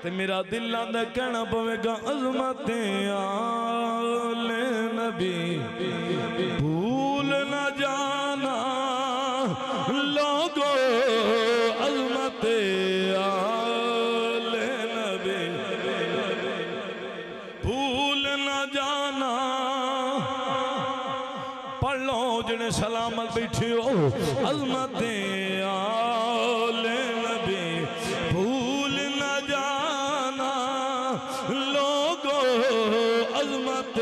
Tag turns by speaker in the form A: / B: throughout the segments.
A: تے میرا دل آندہ کہنا پوے گا عظمت آل نبی بھول نہ جانا لوگو عظمت آل نبی بھول نہ جانا پڑھ لو جنہیں سلامت بیٹھے ہو عظمت آل نبی بھول نہ جانا لوگو عظمت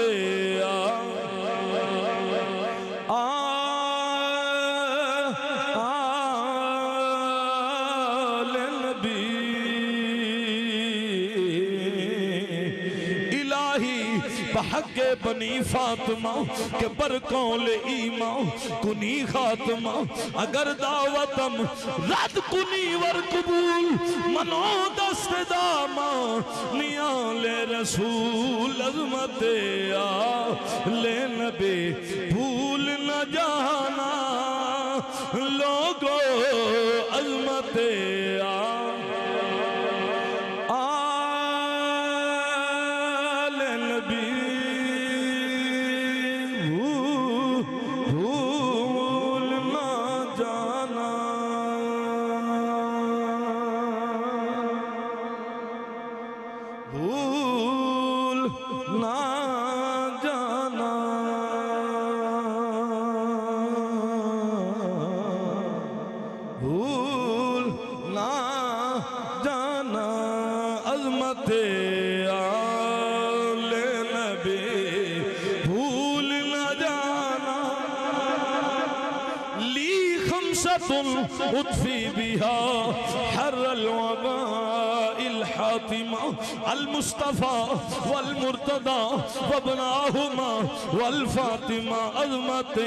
A: آل نبی الہی بحق بنی فاطمہ کہ برکول ایمان کنی خاتمہ اگر دعوتم رد کنی ور قبول منو دست داما نیال رسول عظمت آل نبی بھول نہ جانا لوگو عظمت آل نبی بھول نہ جانا بھول نہ جانا بھول نہ جانا عظمت آل نبی بھول نہ جانا لی خمسۃ اطفی بہا حر الوباء الحاتمہ المصطفى والمرتضى وابناہما والفاطمہ عظمت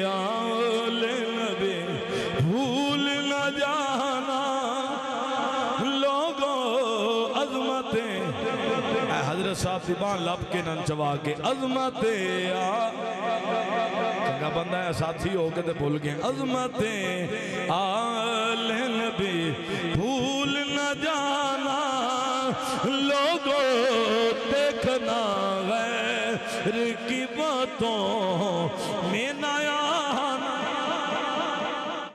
A: آل نبی بھول نہ جانا لوگو عظمت اے حضرت صاحب دیبان لب کے ننچوا کے عظمت کنگا بندہ ہے ساتھی ہو کے دے بھول گئے عظمت آل نبی بھول نہ جانا لوگو دیکھنا غیر کی باتوں میں نیا